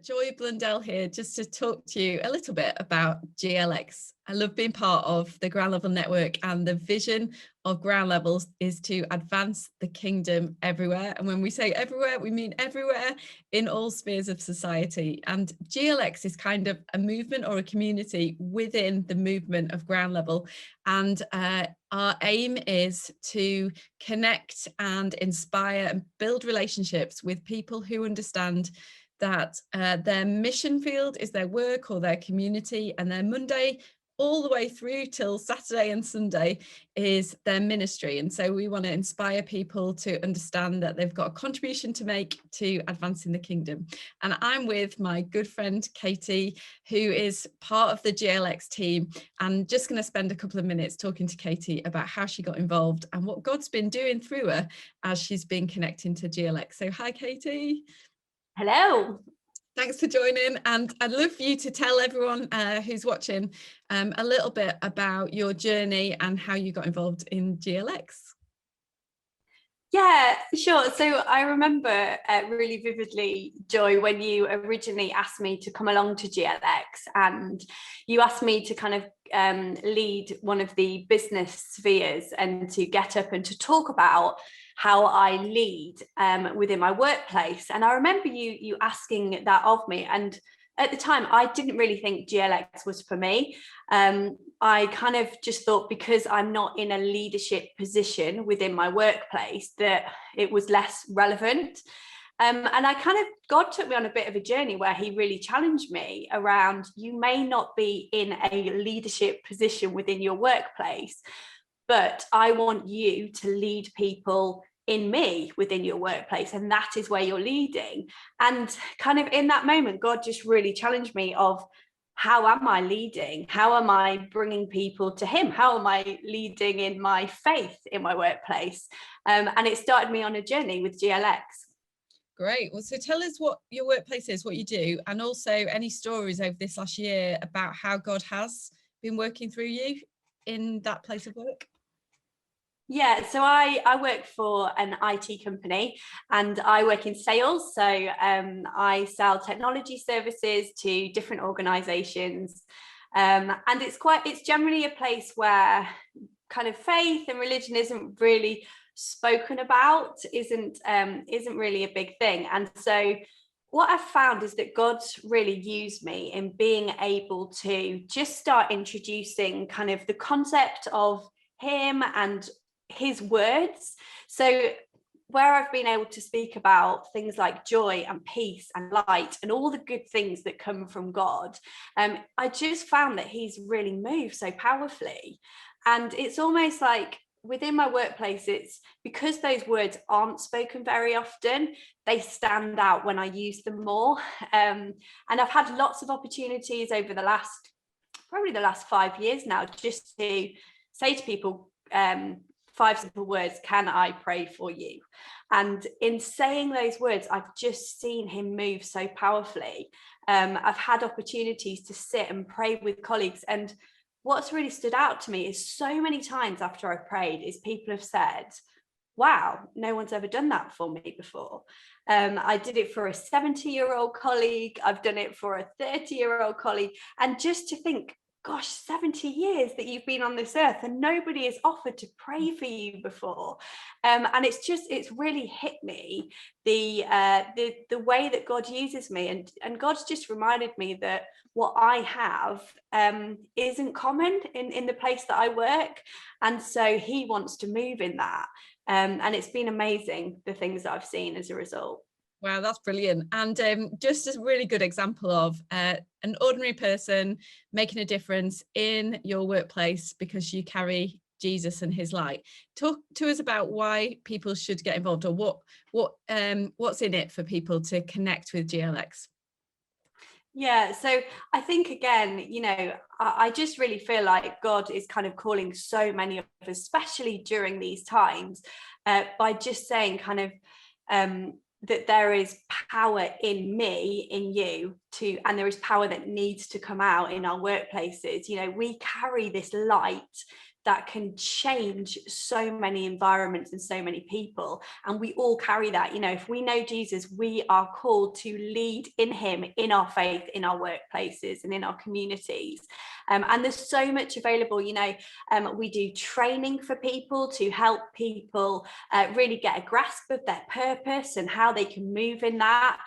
Joy Blundell here, just to talk to you a little bit about GLX. I love being part of the Ground Level Network, and the vision of Ground Levels is to advance the kingdom everywhere. And when we say everywhere, we mean everywhere in all spheres of society. And GLX is kind of a movement or a community within the movement of Ground Level. And our aim is to connect and inspire and build relationships with people who understand that their mission field is their work or their community, and their Monday all the way through till Saturday and Sunday is their ministry. And so we want to inspire people to understand that they've got a contribution to make to advancing the kingdom. And I'm with my good friend Katie, who is part of the GLX team, and just going to spend a couple of minutes talking to Katie about how she got involved and what God's been doing through her as she's been connecting to GLX. So hi, Katie. Hello. Thanks for joining, and I'd love for you to tell everyone who's watching a little bit about your journey and how you got involved in GLX. Yeah, sure. So I remember really vividly, Joy, when you originally asked me to come along to GLX, and you asked me to kind of lead one of the business spheres and to get up and to talk about how I lead within my workplace. And I remember you asking that of me. And at the time, I didn't really think GLX was for me. I kind of just thought, because I'm not in a leadership position within my workplace, that it was less relevant. And I kind of, God took me on a bit of a journey where he really challenged me around, you may not be in a leadership position within your workplace, but I want you to lead people in me within your workplace, and that is where you're leading. And kind of in that moment, God just really challenged me of, how am I leading? How am I bringing people to him? How am I leading in my faith in my workplace? And it started me on a journey with GLX. Great. Well, so tell us what your workplace is, what you do, and also any stories over this last year about how God has been working through you in that place of work. Yeah, so I work for an IT company, and I work in sales. So I sell technology services to different organizations. And it's generally a place where kind of faith and religion isn't really spoken about, isn't really a big thing. And so what I've found is that God's really used me in being able to just start introducing kind of the concept of him and his words. So where I've been able to speak about things like joy and peace and light and all the good things that come from God, I just found that he's really moved so powerfully. And it's almost like within my workplace, it's because those words aren't spoken very often, they stand out when I use them more. And I've had lots of opportunities over probably the last 5 years now, just to say to people, 5 simple words, can I pray for you? And in saying those words, I've just seen him move so powerfully. I've had opportunities to sit and pray with colleagues, and what's really stood out to me is so many times after I've prayed is people have said, wow, no one's ever done that for me before. I did it for a 70-year-old colleague. I've done it for a 30-year-old colleague. And just to think, gosh, 70 years that you've been on this earth and nobody has offered to pray for you before. And it's really hit me, the way that God uses me. And God's just reminded me that what I have isn't common in the place that I work. And so he wants to move in that. And it's been amazing, the things that I've seen as a result. Wow, that's brilliant. And just a really good example of an ordinary person making a difference in your workplace because you carry Jesus and his light. Talk to us about why people should get involved, or what's in it for people to connect with GLX. Yeah, so I think, again, I just really feel like God is kind of calling so many of us, especially during these times, by just saying kind of that there is power in me, in you, and there is power that needs to come out in our workplaces. We carry this light that can change so many environments and so many people. And we all carry that. You know, if we know Jesus, we are called to lead in him, in our faith, in our workplaces and in our communities. And there's so much available. You know, we do training for people to help people really get a grasp of their purpose and how they can move in that.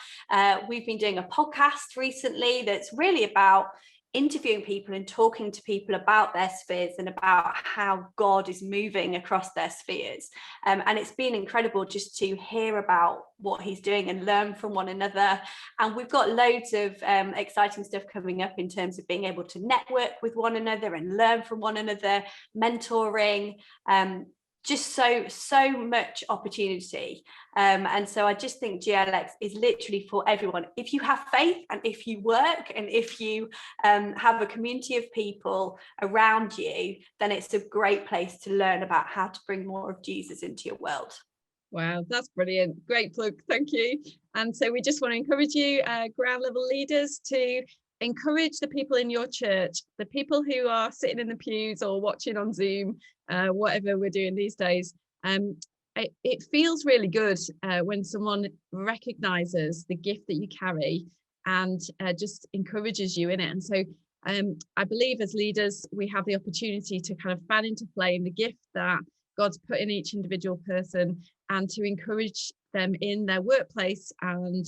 We've been doing a podcast recently that's really about interviewing people and talking to people about their spheres and about how God is moving across their spheres. And it's been incredible just to hear about what he's doing and learn from one another. And we've got loads of exciting stuff coming up in terms of being able to network with one another and learn from one another, mentoring, just so much opportunity. And so I just think GLX is literally for everyone. If you have faith and if you work and if you have a community of people around you, then it's a great place to learn about how to bring more of Jesus into your world. Wow, that's brilliant. Great plug. Thank you. And so we just want to encourage you, ground level leaders, to encourage the people in your church, the people who are sitting in the pews or watching on Zoom, whatever we're doing these days. It feels really good when someone recognizes the gift that you carry and just encourages you in it. And so I believe as leaders, we have the opportunity to kind of fan into flame the gift that God's put in each individual person and to encourage them in their workplace and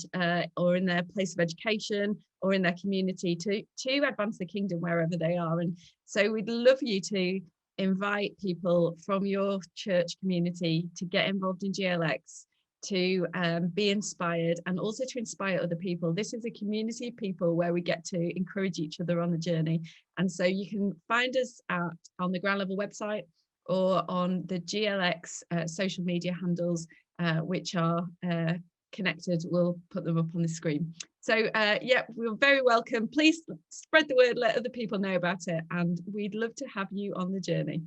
or in their place of education or in their community to advance the kingdom wherever they are. And so we'd love you to invite people from your church community to get involved in GLX, to be inspired and also to inspire other people. This is a community of people where we get to encourage each other on the journey. And so you can find us on the Ground Level website or on the GLX social media handles, which are connected. We'll put them up on the screen. So yeah, we're very welcome. Please spread the word, let other people know about it, and we'd love to have you on the journey.